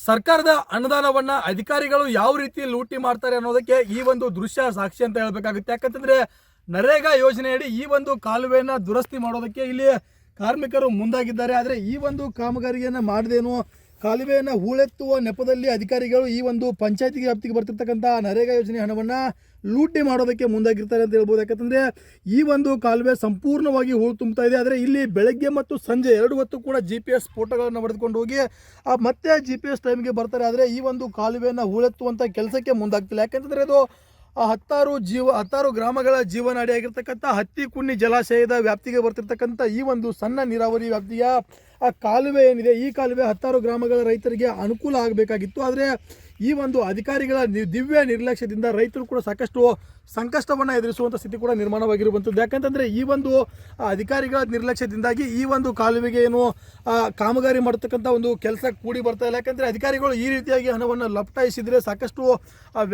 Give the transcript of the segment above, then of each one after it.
ಸರ್ಕಾರದ ಅನುದಾನವನ್ನ ಅಧಿಕಾರಿಗಳು ಯಾವ ರೀತಿ ಲೂಟಿ ಮಾಡ್ತಾರೆ ಅನ್ನೋದಕ್ಕೆ ಈ ಒಂದು ದೃಶ್ಯ ಸಾಕ್ಷಿ ಅಂತ ಹೇಳಬೇಕಾಗುತ್ತೆ. ಯಾಕಂತಂದ್ರೆ ನರೇಗಾ ಯೋಜನೆಯಡಿ ಈ ಒಂದು ಕಾಲುವೆಯನ್ನು ದುರಸ್ತಿ ಮಾಡೋದಕ್ಕೆ ಇಲ್ಲಿ ಕಾರ್ಮಿಕರು ಮುಂದಾಗಿದ್ದಾರೆ. ಆದರೆ ಈ ಒಂದು ಕಾಮಗಾರಿಯನ್ನು ಮಾಡದೇನು ಕಾಲುವೆಯನ್ನು ಹೂಳೆತ್ತುವ ನೆಪದಲ್ಲಿ ಅಧಿಕಾರಿಗಳು ಈ ಒಂದು ಪಂಚಾಯತಿಗೆ ವ್ಯಾಪ್ತಿಗೆ ಬರ್ತಿರ್ತಕ್ಕಂಥ ನರೇಗಾ ಯೋಜನೆ ಹಣವನ್ನು ಲೂಟಿ ಮಾಡೋದಕ್ಕೆ ಮುಂದಾಗಿರ್ತಾರೆ ಅಂತ ಹೇಳ್ಬೋದು. ಯಾಕಂತಂದರೆ ಈ ಒಂದು ಕಾಲುವೆ ಸಂಪೂರ್ಣವಾಗಿ ಹೂಳು ತುಂಬ್ತಾ ಇದೆ. ಆದರೆ ಇಲ್ಲಿ ಬೆಳಗ್ಗೆ ಮತ್ತು ಸಂಜೆ 2 ಹೊತ್ತು ಕೂಡ GPS ಫೋಟೋಗಳನ್ನು ಹೊಡೆದುಕೊಂಡು ಹೋಗಿ ಮತ್ತೆ GPS ಟೈಮ್ಗೆ ಬರ್ತಾರೆ. ಆದರೆ ಈ ಒಂದು ಕಾಲುವೆಯನ್ನು ಹೂಳೆತ್ತುವಂಥ ಕೆಲಸಕ್ಕೆ ಮುಂದಾಗ್ತಿಲ್ಲ. ಯಾಕಂತಂದರೆ ಅದು 10 ಗ್ರಾಮಗಳ ಜೀವನಾಡಿಯಾಗಿರ್ತಕ್ಕಂಥ ಹತ್ತಿಕುನ್ನಿ ಜಲಾಶಯದ ವ್ಯಾಪ್ತಿಗೆ ಬರ್ತಿರ್ತಕ್ಕಂಥ ಈ ಒಂದು ಸಣ್ಣ ನೀರಾವರಿ ವ್ಯಾಪ್ತಿಯ ಕಾಲುವೆ ಏನಿದೆ, ಈ ಕಾಲುವೆ 10 ಗ್ರಾಮಗಳ ರೈತರಿಗೆ ಅನುಕೂಲ ಆಗಬೇಕಾಗಿತ್ತು. ಆದರೆ ಈ ಒಂದು ಅಧಿಕಾರಿಗಳ ದಿವ್ಯ ನಿರ್ಲಕ್ಷ್ಯದಿಂದ ರೈತರು ಕೂಡ ಸಾಕಷ್ಟು ಸಂಕಷ್ಟವನ್ನು ಎದುರಿಸುವಂಥ ಸ್ಥಿತಿ ಕೂಡ ನಿರ್ಮಾಣವಾಗಿರುವಂಥದ್ದು. ಯಾಕಂತಂದರೆ ಈ ಒಂದು ಅಧಿಕಾರಿಗಳ ನಿರ್ಲಕ್ಷ್ಯದಿಂದಾಗಿ ಈ ಒಂದು ಕಾಲುವೆಗೆ ಏನು ಕಾಮಗಾರಿ ಮಾಡ್ತಕ್ಕಂಥ ಒಂದು ಕೆಲಸ ಕೂಡಿ ಬರ್ತಾ ಇಲ್ಲ. ಯಾಕಂದರೆ ಅಧಿಕಾರಿಗಳು ಈ ರೀತಿಯಾಗಿ ಹಣವನ್ನು ಲಪಟಾಯಿಸಿದರೆ ಸಾಕಷ್ಟು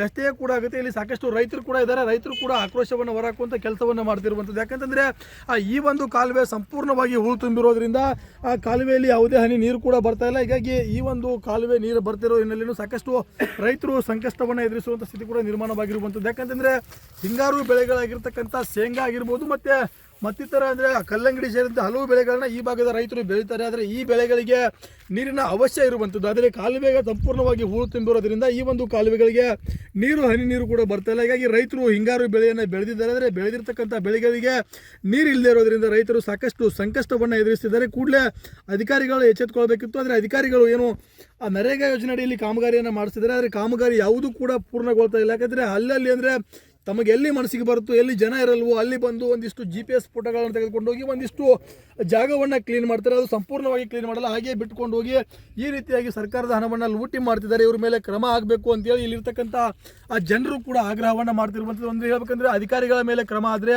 ವ್ಯತ್ಯಯ ಕೂಡ ಆಗುತ್ತೆ. ಇಲ್ಲಿ ಸಾಕಷ್ಟು ರೈತರು ಕೂಡ ಇದ್ದಾರೆ. ರೈತರು ಕೂಡ ಆಕ್ರೋಶವನ್ನು ಹೊರಹಾಕುವಂಥ ಕೆಲಸವನ್ನು ಮಾಡ್ತಿರುವಂಥದ್ದು. ಯಾಕಂತಂದರೆ ಈ ಒಂದು ಕಾಲುವೆ ಸಂಪೂರ್ಣವಾಗಿ ಹೂಳು ತುಂಬಿರೋದ್ರಿಂದ ಆ ಕಾಲುವೆಯಲ್ಲಿ ಯಾವುದೇ ಹನಿ ನೀರು ಕೂಡ ಬರ್ತಾ ಇಲ್ಲ. ಹೀಗಾಗಿ ಈ ಒಂದು ಕಾಲುವೆ ನೀರು ಬರ್ತಿರೋ ಹಿನ್ನೆಲೆಯೂ ಸಾಕಷ್ಟು ರೈತರು ಸಂಕಷ್ಟವನ್ನು ಎದುರಿಸುವಂಥ ಸ್ಥಿತಿ ಕೂಡ ನಿರ್ಮಾಣವಾಗಿರುವಂಥದ್ದು. ಯಾಕಂತಂದರೆ ಹಿಂಗಾರು ಬೆಳೆಗಳಾಗಿರ್ತಕ್ಕಂಥ ಶೇಂಗಾ ಆಗಿರ್ಬೋದು ಮತ್ತಿತರ ಅಂದರೆ ಕಲ್ಲಂಗಡಿ ಸೇರಿದಂತೆ ಹಲವು ಬೆಳೆಗಳನ್ನ ಈ ಭಾಗದ ರೈತರು ಬೆಳೀತಾರೆ. ಆದರೆ ಈ ಬೆಳೆಗಳಿಗೆ ನೀರಿನ ಅವಶ್ಯ ಇರುವಂಥದ್ದು. ಆದರೆ ಕಾಲುವೆಗೆ ಸಂಪೂರ್ಣವಾಗಿ ಹೂಳು ತುಂಬಿರೋದ್ರಿಂದ ಈ ಒಂದು ಕಾಲುವೆಗಳಿಗೆ ಹನಿ ನೀರು ಕೂಡ ಬರ್ತಾ ಇಲ್ಲ. ಹೀಗಾಗಿ ರೈತರು ಹಿಂಗಾರು ಬೆಳೆಯನ್ನು ಬೆಳೆದಿದ್ದಾರೆ. ಆದರೆ ಬೆಳೆದಿರ್ತಕ್ಕಂಥ ಬೆಳೆಗಳಿಗೆ ನೀರು ಇಲ್ಲದೆ ಇರೋದ್ರಿಂದ ರೈತರು ಸಾಕಷ್ಟು ಸಂಕಷ್ಟವನ್ನು ಎದುರಿಸ್ತಿದ್ದಾರೆ. ಕೂಡಲೇ ಅಧಿಕಾರಿಗಳು ಎಚ್ಚೆತ್ತುಕೊಳ್ಬೇಕಿತ್ತು. ಆದರೆ ಅಧಿಕಾರಿಗಳು ಏನು ಆ ನರೇಗಾ ಯೋಜನೆ ಅಡಿಯಲ್ಲಿ ಕಾಮಗಾರಿಯನ್ನು ಮಾಡಿಸ್ತಿದ್ದಾರೆ. ಆದರೆ ಕಾಮಗಾರಿ ಯಾವುದೂ ಕೂಡ ಪೂರ್ಣಗೊಳ್ತಾ ಇಲ್ಲ. ಯಾಕಂದರೆ ಅಲ್ಲಲ್ಲಿ ಅಂದರೆ ತಮಗೆ ಎಲ್ಲಿ ಮನಸ್ಸಿಗೆ ಬರುತ್ತೋ, ಎಲ್ಲಿ ಜನ ಇರಲ್ವೋ ಅಲ್ಲಿ ಬಂದು ಒಂದಿಷ್ಟು GPS ಫೋಟೋಗಳನ್ನು ತೆಗೆದುಕೊಂಡು ಹೋಗಿ ಒಂದಿಷ್ಟು ಜಾಗವನ್ನು ಕ್ಲೀನ್ ಮಾಡ್ತಾರೆ. ಅದು ಸಂಪೂರ್ಣವಾಗಿ ಕ್ಲೀನ್ ಮಾಡಲ್ಲ, ಹಾಗೆ ಬಿಟ್ಕೊಂಡು ಹೋಗಿ ಈ ರೀತಿಯಾಗಿ ಸರ್ಕಾರದ ಹಣವನ್ನು ಲೂಟಿ ಮಾಡ್ತಿದ್ದಾರೆ. ಇವ್ರ ಮೇಲೆ ಕ್ರಮ ಆಗಬೇಕು ಅಂತೇಳಿ ಇಲ್ಲಿರ್ತಕ್ಕಂಥ ಆ ಜನರು ಕೂಡ ಆಗ್ರಹವನ್ನು ಮಾಡ್ತಿರುವಂಥದ್ದು. ಒಂದು ಹೇಳ್ಬೇಕಂದ್ರೆ ಅಧಿಕಾರಿಗಳ ಮೇಲೆ ಕ್ರಮ ಆದರೆ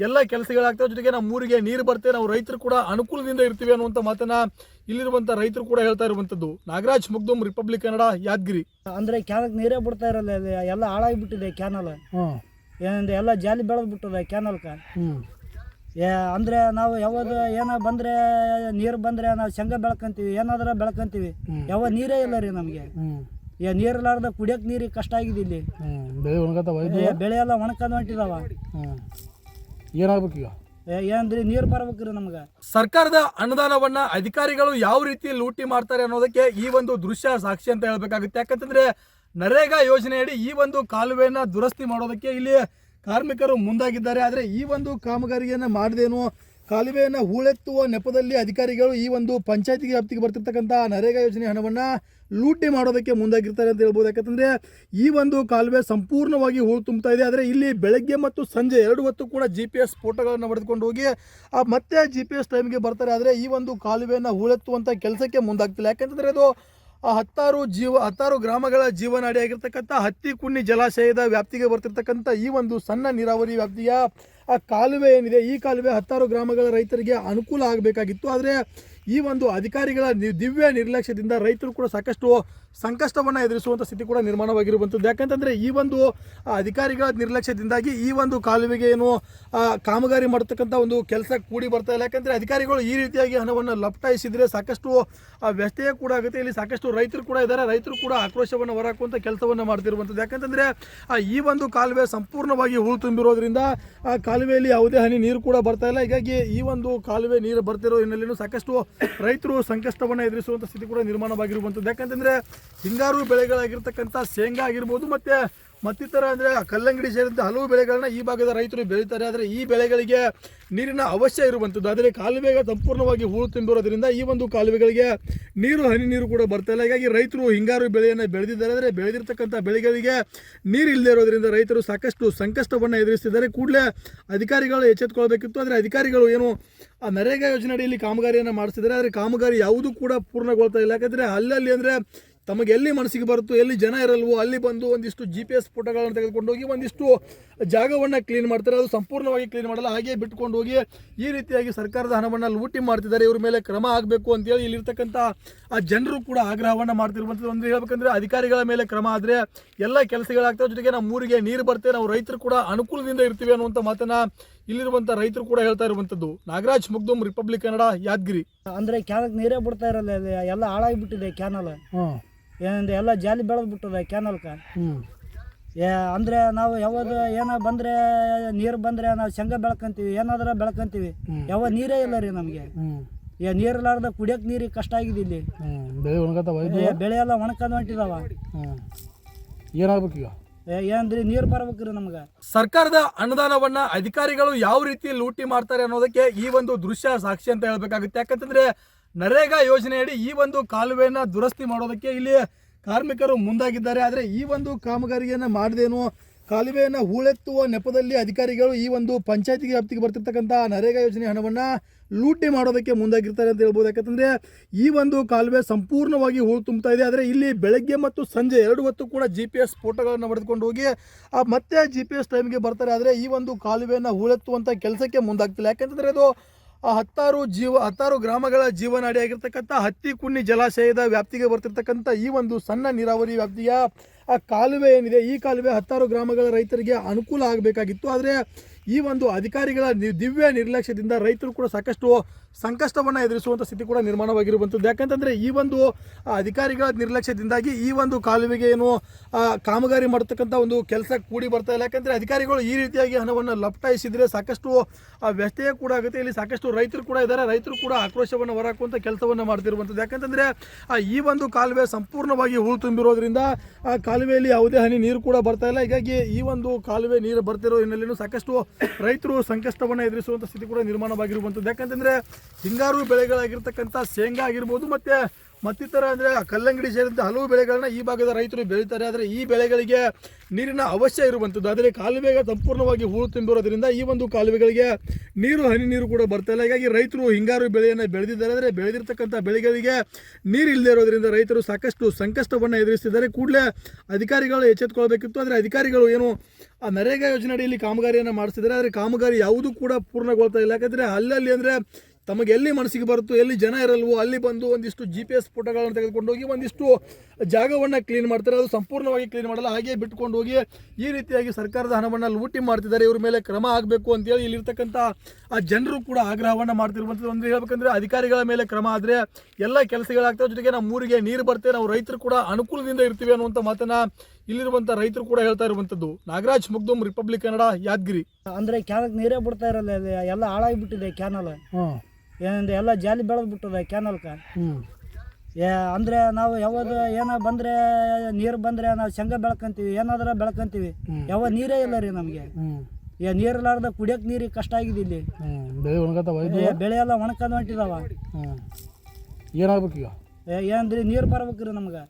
ಎಲ್ಲ ಕೆಲಸಗಳಾಗ್ತವೆ. ಜೊತೆಗೆ ನಮ್ಮ ಊರಿಗೆ ನೀರು ಬರ್ತೇವೆ, ನಾವು ರೈತರು ಕೂಡ ಅನುಕೂಲದಿಂದ ಇರ್ತೀವಿ ಅನ್ನುವಂಥ ಮಾತನ್ನ ಇಲ್ಲಿರುವಂಥ ರೈತರು ಕೂಡ ಹೇಳ್ತಾ ಇರುವಂಥದ್ದು. ನಾಗರಾಜ್ ಮುಗ್ದುಮ್, ರಿಪಬ್ಲಿಕ್ ಕನ್ನಡ, ಯಾದಗಿರಿ. ಅಂದರೆ ಕ್ಯಾನಲ್ಗೆ ನೀರೇ ಬಿಡ್ತಾ ಇರಲ್ಲ, ಎಲ್ಲ ಹಾಳಾಗಿಬಿಟ್ಟಿದೆ ಕ್ಯಾನಲ್. ಏನಂದ್ರೆ ಎಲ್ಲ ಜಾಲಿ ಬೆಳೆದ್ಬಿಟ್ಟದೆ ಕ್ಯಾನಲ್ಗೆ. ಅಂದರೆ ನಾವು ಯಾವಾಗ ಏನೋ ಬಂದರೆ ನೀರು ಬಂದರೆ ನಾವು ಶೇಂಗಾ ಬೆಳ್ಕೊಂತೀವಿ, ಏನಾದರೂ ಬೆಳ್ಕೊಂತೀವಿ. ಯಾವ ನೀರೇ ಇಲ್ಲ ರೀ ನಮಗೆ. ನೀರಿಲ್ಲಾರ್ದ ಕುಡಿಯೋಕೆ ನೀರಿಗೆ ಕಷ್ಟ ಆಗಿದೆ. ಇಲ್ಲಿ ಬೆಳೆ ಎಲ್ಲ ಒಣಕೊಂಡು ಹೊಂಟಿದಾವ. ಏನಾಗಬೇಕು ಈಗ? ಏನಂದ್ರೆ ನೀರು ಬರ್ಬೇಕ್ರಿ ನಮ್ಗೆ. ಸರ್ಕಾರದ ಅನುದಾನವನ್ನ ಅಧಿಕಾರಿಗಳು ಯಾವ ರೀತಿ ಲೂಟಿ ಮಾಡ್ತಾರೆ ಅನ್ನೋದಕ್ಕೆ ಈ ಒಂದು ದೃಶ್ಯ ಸಾಕ್ಷಿ ಅಂತ ಹೇಳಬೇಕಾಗುತ್ತೆ. ಯಾಕಂತಂದ್ರೆ ನರೇಗಾ ಯೋಜನೆಯಡಿ ಈ ಒಂದು ಕಾಲುವೆಯನ್ನು ದುರಸ್ತಿ ಮಾಡೋದಕ್ಕೆ ಇಲ್ಲಿ ಕಾರ್ಮಿಕರು ಮುಂದಾಗಿದ್ದಾರೆ. ಆದರೆ ಈ ಒಂದು ಕಾಮಗಾರಿಯನ್ನು ಮಾಡದೇನು ಕಾಲುವೆಯನ್ನು ಹೂಳೆತ್ತುವ ನೆಪದಲ್ಲಿ ಅಧಿಕಾರಿಗಳು ಈ ಒಂದು ಪಂಚಾಯತಿಗೆ ವ್ಯಾಪ್ತಿಗೆ ಬರ್ತಿರ್ತಕ್ಕಂಥ ನರೇಗಾ ಯೋಜನೆ ಹಣವನ್ನು ಲೂಟಿ ಮಾಡೋದಕ್ಕೆ ಮುಂದಾಗಿರ್ತಾರೆ ಅಂತ ಹೇಳ್ಬೋದು. ಯಾಕಂತಂದರೆ ಈ ಒಂದು ಕಾಲುವೆ ಸಂಪೂರ್ಣವಾಗಿ ಹೂಳು ತುಂಬ್ತಾ ಇದೆ. ಆದರೆ ಇಲ್ಲಿ ಬೆಳಗ್ಗೆ ಮತ್ತು ಸಂಜೆ 2 ಹೊತ್ತು ಕೂಡ GPS ಫೋಟೋಗಳನ್ನು ಹೊಡೆದುಕೊಂಡು ಹೋಗಿ ಮತ್ತೆ GPS ಟೈಮ್ಗೆ ಬರ್ತಾರೆ. ಆದರೆ ಈ ಒಂದು ಕಾಲುವೆಯನ್ನು ಹೂಳೆತ್ತುವಂಥ ಕೆಲಸಕ್ಕೆ ಮುಂದಾಗ್ತಿಲ್ಲ. ಯಾಕಂತಂದರೆ ಅದು 10 ಗ್ರಾಮಗಳ ಜೀವನಾಡಿಯಾಗಿರ್ತಕ್ಕಂಥ ಹತ್ತಿಕುನ್ನಿ ಜಲಾಶಯದ ವ್ಯಾಪ್ತಿಗೆ ಬರ್ತಿರ್ತಕ್ಕಂಥ ಈ ಒಂದು ಸಣ್ಣ ನೀರಾವರಿ ವ್ಯಾಪ್ತಿಯ ಕಾಲುವೆ ಏನಿದೆ, ಈ ಕಾಲುವೆ 10 ಗ್ರಾಮಗಳ ರೈತರಿಗೆ ಅನುಕೂಲ ಆಗಬೇಕಾಗಿತ್ತು. ಆದರೆ ಈ ಒಂದು ಅಧಿಕಾರಿಗಳ ದಿವ್ಯ ನಿರ್ಲಕ್ಷ್ಯದಿಂದ ರೈತರು ಕೂಡ ಸಾಕಷ್ಟು ಸಂಕಷ್ಟವನ್ನು ಎದುರಿಸುವಂಥ ಸ್ಥಿತಿ ಕೂಡ ನಿರ್ಮಾಣವಾಗಿರುವಂಥದ್ದು. ಯಾಕಂತಂದರೆ ಈ ಒಂದು ಅಧಿಕಾರಿಗಳ ನಿರ್ಲಕ್ಷ್ಯದಿಂದಾಗಿ ಈ ಒಂದು ಕಾಲುವೆಗೆ ಏನು ಕಾಮಗಾರಿ ಮಾಡ್ತಕ್ಕಂಥ ಒಂದು ಕೆಲಸ ಕೂಡಿ ಬರ್ತಾ ಇಲ್ಲ. ಯಾಕಂದರೆ ಅಧಿಕಾರಿಗಳು ಈ ರೀತಿಯಾಗಿ ಹಣವನ್ನು ಲಪಟಾಯಿಸಿದರೆ ಸಾಕಷ್ಟು ವ್ಯತ್ಯಯ ಕೂಡ ಆಗುತ್ತೆ. ಇಲ್ಲಿ ಸಾಕಷ್ಟು ರೈತರು ಕೂಡ ಇದ್ದಾರೆ. ರೈತರು ಕೂಡ ಆಕ್ರೋಶವನ್ನು ಹೊರಹಾಕುವಂಥ ಕೆಲಸವನ್ನು ಮಾಡ್ತಿರುವಂಥದ್ದು. ಯಾಕಂತಂದರೆ ಈ ಒಂದು ಕಾಲುವೆ ಸಂಪೂರ್ಣವಾಗಿ ಹೂಳು ತುಂಬಿರೋದ್ರಿಂದ ಆ ಕಾಲುವೆಯಲ್ಲಿ ಯಾವುದೇ ಹನಿ ನೀರು ಕೂಡ ಬರ್ತಾ ಇಲ್ಲ. ಹೀಗಾಗಿ ಈ ಒಂದು ಕಾಲುವೆ ನೀರು ಬರ್ತಿರೋ ಹಿನ್ನೆಲೆಯೂ ಸಾಕಷ್ಟು ರೈತರು ಸಂಕಷ್ಟವನ್ನು ಎದುರಿಸುವಂಥ ಸ್ಥಿತಿ ಕೂಡ ನಿರ್ಮಾಣವಾಗಿರುವಂಥದ್ದು. ಯಾಕಂತಂದರೆ ಹಿಂಗಾರು ಬೆಳೆಗಳಾಗಿರ್ತಕ್ಕಂಥ ಶೇಂಗಾ ಆಗಿರ್ಬೋದು ಮತ್ತಿತರ ಅಂದರೆ ಕಲ್ಲಂಗಡಿ ಸೇರಿದಂತೆ ಹಲವು ಬೆಳೆಗಳನ್ನ ಈ ಭಾಗದ ರೈತರು ಬೆಳೀತಾರೆ. ಆದರೆ ಈ ಬೆಳೆಗಳಿಗೆ ನೀರಿನ ಅವಶ್ಯ ಇರುವಂಥದ್ದು. ಆದರೆ ಕಾಲುವೆಗೆ ಸಂಪೂರ್ಣವಾಗಿ ಹೂಳು ತುಂಬಿರೋದ್ರಿಂದ ಈ ಒಂದು ಕಾಲುವೆಗಳಿಗೆ ಹನಿ ನೀರು ಕೂಡ ಬರ್ತಾ ಇಲ್ಲ. ಹೀಗಾಗಿ ರೈತರು ಹಿಂಗಾರು ಬೆಳೆಯನ್ನು ಬೆಳೆದಿದ್ದಾರೆ. ಆದರೆ ಬೆಳೆದಿರ್ತಕ್ಕಂಥ ಬೆಳೆಗಳಿಗೆ ನೀರು ಇಲ್ಲದೆ ಇರೋದ್ರಿಂದ ರೈತರು ಸಾಕಷ್ಟು ಸಂಕಷ್ಟವನ್ನು ಎದುರಿಸ್ತಿದ್ದಾರೆ. ಕೂಡಲೇ ಅಧಿಕಾರಿಗಳು ಎಚ್ಚೆತ್ತುಕೊಳ್ಬೇಕಿತ್ತು. ಆದರೆ ಅಧಿಕಾರಿಗಳು ಏನು ಆ ನರೇಗಾ ಯೋಜನೆ ಅಡಿಯಲ್ಲಿ ಕಾಮಗಾರಿಯನ್ನು ಮಾಡಿಸ್ತಿದ್ದಾರೆ. ಆದರೆ ಕಾಮಗಾರಿ ಯಾವುದೂ ಕೂಡ ಪೂರ್ಣಗೊಳ್ತಾ ಇಲ್ಲ. ಯಾಕಂದರೆ ಅಲ್ಲಲ್ಲಿ ಅಂದರೆ ತಮಗೆ ಎಲ್ಲಿ ಮನಸ್ಸಿಗೆ ಬರುತ್ತೋ, ಎಲ್ಲಿ ಜನ ಇರಲ್ವೋ ಅಲ್ಲಿ ಬಂದು ಒಂದಿಷ್ಟು GPS ಫೋಟೋಗಳನ್ನು ತೆಗೆದುಕೊಂಡು ಹೋಗಿ ಒಂದಿಷ್ಟು ಜಾಗವನ್ನು ಕ್ಲೀನ್ ಮಾಡ್ತಾರೆ. ಅದು ಸಂಪೂರ್ಣವಾಗಿ ಕ್ಲೀನ್ ಮಾಡಲ್ಲ, ಹಾಗೆ ಬಿಟ್ಕೊಂಡು ಹೋಗಿ ಈ ರೀತಿಯಾಗಿ ಸರ್ಕಾರದ ಹಣವನ್ನು ಲೂಟಿ ಮಾಡ್ತಿದ್ದಾರೆ. ಇವ್ರ ಮೇಲೆ ಕ್ರಮ ಆಗಬೇಕು ಅಂತೇಳಿ ಇಲ್ಲಿರ್ತಕ್ಕಂಥ ಆ ಜನರು ಕೂಡ ಆಗ್ರಹವನ್ನು ಮಾಡ್ತಿರುವಂಥದ್ದು. ಒಂದು ಹೇಳ್ಬೇಕಂದ್ರೆ ಅಧಿಕಾರಿಗಳ ಮೇಲೆ ಕ್ರಮ ಆದರೆ ಎಲ್ಲ ಕೆಲಸಗಳಾಗ್ತವೆ. ಜೊತೆಗೆ ನಮ್ಮ ಊರಿಗೆ ನೀರು ಬರ್ತೇವೆ, ನಾವು ರೈತರು ಕೂಡ ಅನುಕೂಲದಿಂದ ಇರ್ತೀವಿ ಅನ್ನುವಂಥ ಮಾತನ್ನ ಇಲ್ಲಿರುವಂಥ ರೈತರು ಕೂಡ ಹೇಳ್ತಾ ಇರುವಂಥದ್ದು. ನಾಗರಾಜ್ ಮುಗ್ದುಮ್, ರಿಪಬ್ಲಿಕ್ ಕನ್ನಡ, ಯಾದಗಿರಿ. ಅಂದರೆ ಕ್ಯಾನಲ್ಗೆ ನೀರೇ ಬಿಡ್ತಾ ಇರಲ್ಲ, ಎಲ್ಲ ಹಾಳಾಗಿಬಿಟ್ಟಿದೆ ಕ್ಯಾನಲ್. ಏನಂದ್ರೆ ಎಲ್ಲ ಜಾಲಿ ಬೆಳೆದು ಬಿಟ್ಟದ ಕ್ಯಾನಲ್ಕ ಅಂದ್ರೆ ನಾವು ಯಾವಾಗ ಏನ ಬಂದ್ರೆ ನೀರು ಬಂದ್ರೆ ನಾವು ಶೇಂಗಾ ಬೆಳ್ಕೊಂತೀವಿ ಏನಾದ್ರ ಬೆಳ್ಕೊಂತೀವಿ ಯಾವ ನೀರೇ ಇಲ್ಲ ರೀ ನಮಗೆ ನೀರಿಲ್ಲಾರ್ದ ಕುಡಿಯಕ್ ನೀರಿಗೆ ಕಷ್ಟ ಆಗಿದೆ ಇಲ್ಲಿ ಬೆಳೆ ಒಣಗತಾವ ಬೆಳೆ ಎಲ್ಲ ಒಣಕಂದ್ ಹೊಂಟಿದಾವ ಏನಾಗ್ಬೇಕು ಈಗ ಏನಂದ್ರಿ ನೀರು ಬರ್ಬೇಕ್ರಿ ನಮ್ಗೆ ಸರ್ಕಾರದ ಅನುದಾನವನ್ನ ಅಧಿಕಾರಿಗಳು ಯಾವ ರೀತಿ ಲೂಟಿ ಮಾಡ್ತಾರೆ ಅನ್ನೋದಕ್ಕೆ ಈ ಒಂದು ದೃಶ್ಯ ಸಾಕ್ಷಿ ಅಂತ ಹೇಳ್ಬೇಕಾಗುತ್ತೆ. ಯಾಕಂತಂದ್ರೆ ನರೇಗಾ ಯೋಜನೆಯಡಿ ಈ ಒಂದು ಕಾಲುವೆಯನ್ನ ದುರಸ್ತಿ ಮಾಡೋದಕ್ಕೆ ಇಲ್ಲಿ ಕಾರ್ಮಿಕರು ಮುಂದಾಗಿದ್ದಾರೆ. ಆದರೆ ಈ ಒಂದು ಕಾಮಗಾರಿಯನ್ನು ಮಾಡದೇನು ಕಾಲುವೆಯನ್ನು ಹೂಳೆತ್ತುವ ನೆಪದಲ್ಲಿ ಅಧಿಕಾರಿಗಳು ಈ ಒಂದು ಪಂಚಾಯತಿಗೆ ವ್ಯಾಪ್ತಿಗೆ ಬರ್ತಿರ್ತಕ್ಕಂಥ ನರೇಗಾ ಯೋಜನೆ ಹಣವನ್ನು ಲೂಟಿ ಮಾಡೋದಕ್ಕೆ ಮುಂದಾಗಿರ್ತಾರೆ ಅಂತ ಹೇಳ್ಬೋದು. ಯಾಕಂತಂದರೆ ಈ ಒಂದು ಕಾಲುವೆ ಸಂಪೂರ್ಣವಾಗಿ ಹೂಳು ತುಂಬ್ತಾ ಇದೆ. ಆದರೆ ಇಲ್ಲಿ ಬೆಳಗ್ಗೆ ಮತ್ತು ಸಂಜೆ 2 ಹೊತ್ತು ಕೂಡ GPS ಫೋಟೋಗಳನ್ನು ಹೊಡೆದುಕೊಂಡು ಹೋಗಿ ಮತ್ತೆ GPS ಟೈಮ್ಗೆ ಬರ್ತಾರೆ. ಆದರೆ ಈ ಒಂದು ಕಾಲುವೆಯನ್ನು ಹೂಳೆತ್ತುವಂಥ ಕೆಲಸಕ್ಕೆ ಮುಂದಾಗ್ತಿಲ್ಲ. ಯಾಕಂತಂದರೆ ಅದು 10 ಗ್ರಾಮಗಳ ಜೀವನಾಡಿಯಾಗಿರ್ತಕ್ಕಂಥ ಹತ್ತಿಕುನ್ನಿ ಜಲಾಶಯದ ವ್ಯಾಪ್ತಿಗೆ ಬರ್ತಿರ್ತಕ್ಕಂಥ ಈ ಒಂದು ಸಣ್ಣ ನೀರಾವರಿ ವ್ಯಾಪ್ತಿಯ ಆ ಕಾಲುವೆ ಏನಿದೆ, ಈ ಕಾಲುವೆ 10 ಗ್ರಾಮಗಳ ರೈತರಿಗೆ ಅನುಕೂಲ ಆಗಬೇಕಾಗಿತ್ತು. ಆದರೆ ಈ ಒಂದು ಅಧಿಕಾರಿಗಳ ದಿವ್ಯ ನಿರ್ಲಕ್ಷ್ಯದಿಂದ ರೈತರು ಕೂಡ ಸಾಕಷ್ಟು ಸಂಕಷ್ಟವನ್ನು ಎದುರಿಸುವಂಥ ಸ್ಥಿತಿ ಕೂಡ ನಿರ್ಮಾಣವಾಗಿರುವಂಥದ್ದು. ಯಾಕಂತಂದರೆ ಈ ಒಂದು ಅಧಿಕಾರಿಗಳ ನಿರ್ಲಕ್ಷ್ಯದಿಂದಾಗಿ ಈ ಒಂದು ಕಾಲುವೆಗೆ ಏನು ಕಾಮಗಾರಿ ಮಾಡ್ತಕ್ಕಂಥ ಒಂದು ಕೆಲಸ ಕೂಡಿ ಬರ್ತಾ ಇಲ್ಲ. ಯಾಕಂದರೆ ಅಧಿಕಾರಿಗಳು ಈ ರೀತಿಯಾಗಿ ಹಣವನ್ನು ಲಪಟಾಯಿಸಿದರೆ ಸಾಕಷ್ಟು ವ್ಯತ್ಯಯ ಕೂಡ ಆಗುತ್ತೆ. ಇಲ್ಲಿ ಸಾಕಷ್ಟು ರೈತರು ಕೂಡ ಇದ್ದಾರೆ. ರೈತರು ಕೂಡ ಆಕ್ರೋಶವನ್ನು ಹೊರಹಾಕುವಂಥ ಕೆಲಸವನ್ನು ಮಾಡ್ತಿರುವಂಥದ್ದು. ಯಾಕಂತಂದರೆ ಈ ಒಂದು ಕಾಲುವೆ ಸಂಪೂರ್ಣವಾಗಿ ಹೂಳು ತುಂಬಿರೋದ್ರಿಂದ ಆ ಕಾಲುವೆಯಲ್ಲಿ ಯಾವುದೇ ಹನಿ ನೀರು ಕೂಡ ಬರ್ತಾ ಇಲ್ಲ. ಹೀಗಾಗಿ ಈ ಒಂದು ಕಾಲುವೆ ನೀರು ಬರ್ತಿರೋ ಹಿನ್ನೆಲೆಯೂ ಸಾಕಷ್ಟು ರೈತರು ಸಂಕಷ್ಟವನ್ನು ಎದುರಿಸುವಂಥ ಸ್ಥಿತಿ ಕೂಡ ನಿರ್ಮಾಣವಾಗಿರುವಂಥದ್ದು. ಯಾಕಂತಂದರೆ ಹಿಂಗಾರು ಬೆಳೆಗಳಾಗಿರ್ತಕ್ಕಂಥ ಶೇಂಗಾ ಆಗಿರ್ಬೋದು ಮತ್ತು ಮತ್ತಿತರ ಅಂದರೆ ಕಲ್ಲಂಗಡಿ ಸೇರಿದಂತೆ ಹಲವು ಬೆಳೆಗಳನ್ನ ಈ ಭಾಗದ ರೈತರು ಬೆಳೀತಾರೆ. ಆದರೆ ಈ ಬೆಳೆಗಳಿಗೆ ನೀರಿನ ಅವಶ್ಯ ಇರುವಂಥದ್ದು. ಆದರೆ ಕಾಲುವೆಗೆ ಸಂಪೂರ್ಣವಾಗಿ ಹೂಳು ತುಂಬಿರೋದ್ರಿಂದ ಈ ಒಂದು ಕಾಲುವೆಗಳಿಗೆ ಹನಿ ನೀರು ಕೂಡ ಬರ್ತಾ ಇಲ್ಲ. ಹೀಗಾಗಿ ರೈತರು ಹಿಂಗಾರು ಬೆಳೆಯನ್ನು ಬೆಳೆದಿದ್ದಾರೆ. ಆದರೆ ಬೆಳೆದಿರ್ತಕ್ಕಂಥ ಬೆಳೆಗಳಿಗೆ ನೀರು ಇಲ್ಲದೆ ಇರೋದ್ರಿಂದ ರೈತರು ಸಾಕಷ್ಟು ಸಂಕಷ್ಟವನ್ನು ಎದುರಿಸ್ತಿದ್ದಾರೆ. ಕೂಡಲೇ ಅಧಿಕಾರಿಗಳು ಎಚ್ಚೆತ್ತುಕೊಳ್ಬೇಕಿತ್ತು. ಆದರೆ ಅಧಿಕಾರಿಗಳು ಏನು ಆ ನರೇಗಾ ಯೋಜನೆ ಅಡಿಯಲ್ಲಿ ಕಾಮಗಾರಿಯನ್ನು ಮಾಡಿಸ್ತಿದ್ದಾರೆ. ಆದರೆ ಕಾಮಗಾರಿ ಯಾವುದೂ ಕೂಡ ಪೂರ್ಣಗೊಳ್ತಾ ಇಲ್ಲ. ಯಾಕಂದರೆ ಅಲ್ಲಲ್ಲಿ ಅಂದರೆ ತಮಗೆ ಎಲ್ಲಿ ಮನಸ್ಸಿಗೆ ಬರುತ್ತೋ, ಎಲ್ಲಿ ಜನ ಇರಲ್ವೋ ಅಲ್ಲಿ ಬಂದು ಒಂದಿಷ್ಟು GPS ಫೋಟೋಗಳನ್ನು ತೆಗೆದುಕೊಂಡು ಹೋಗಿ ಒಂದಿಷ್ಟು ಜಾಗವನ್ನು ಕ್ಲೀನ್ ಮಾಡ್ತಾರೆ. ಅದು ಸಂಪೂರ್ಣವಾಗಿ ಕ್ಲೀನ್ ಮಾಡಲ್ಲ, ಹಾಗೆ ಬಿಟ್ಕೊಂಡು ಹೋಗಿ ಈ ರೀತಿಯಾಗಿ ಸರ್ಕಾರದ ಹಣವನ್ನು ಲೂಟಿ ಮಾಡ್ತಿದ್ದಾರೆ. ಇವ್ರ ಮೇಲೆ ಕ್ರಮ ಆಗಬೇಕು ಅಂತೇಳಿ ಇಲ್ಲಿರ್ತಕ್ಕಂಥ ಆ ಜನರು ಕೂಡ ಆಗ್ರಹವನ್ನು ಮಾಡ್ತಿರುವಂಥದ್ದು. ಒಂದು ಹೇಳ್ಬೇಕಂದ್ರೆ ಅಧಿಕಾರಿಗಳ ಮೇಲೆ ಕ್ರಮ ಆದರೆ ಎಲ್ಲ ಕೆಲಸಗಳಾಗ್ತವೆ. ಜೊತೆಗೆ ನಮ್ಮ ಊರಿಗೆ ನೀರು ಬರ್ತೇವೆ, ನಾವು ರೈತರು ಕೂಡ ಅನುಕೂಲದಿಂದ ಇರ್ತೀವಿ ಅನ್ನುವಂಥ ಮಾತನ್ನ ಇಲ್ಲಿರುವಂಥ ರೈತರು ಕೂಡ ಹೇಳ್ತಾ ಇರುವಂಥದ್ದು. ನಾಗರಾಜ್ ಮುಗ್ದುಮ್, ರಿಪಬ್ಲಿಕ್ ಕನ್ನಡ, ಯಾದಗಿರಿ. ಅಂದರೆ ಕ್ಯಾನಲ್ಗೆ ನೀರೇ ಬಿಡ್ತಾ ಇರಲ್ಲ, ಎಲ್ಲ ಹಾಳಾಗಿಬಿಟ್ಟಿದೆ ಕ್ಯಾನಲ್. ಏನಂದ್ರೆ ಎಲ್ಲ ಜಾಲಿ ಬೆಳೆದು ಬಿಟ್ಟದ ಕ್ಯಾನಲ್ಕ. ಅಂದ್ರೆ ನಾವು ಯಾವಾಗ ಏನ ಬಂದ್ರೆ ನೀರು ಬಂದ್ರೆ ನಾವು ಶೇಂಗಾ ಬೆಳ್ಕೊಂತೀವಿ ಏನಾದ್ರ ಬೆಳ್ಕೊಂತೀವಿ ಯಾವ ನೀರೇ ಇಲ್ಲ ರೀ ನಮಗೆ. ನೀರಿಲ್ಲಾರ್ದ ಕುಡಿಯಕ್ ನೀರಿಗೆ ಕಷ್ಟ ಆಗಿದೆ ಇಲ್ಲಿ. ಬೆಳೆ ಎಲ್ಲ ಒಣಕಂದ್ ಹೊಂಟಿದಾವ. ಏನಾಗ್ಬೇಕು ಈಗ ಏನಂದ್ರಿ ನೀರು ಬರ್ಬೇಕ್ರಿ ನಮ್ಗೆ.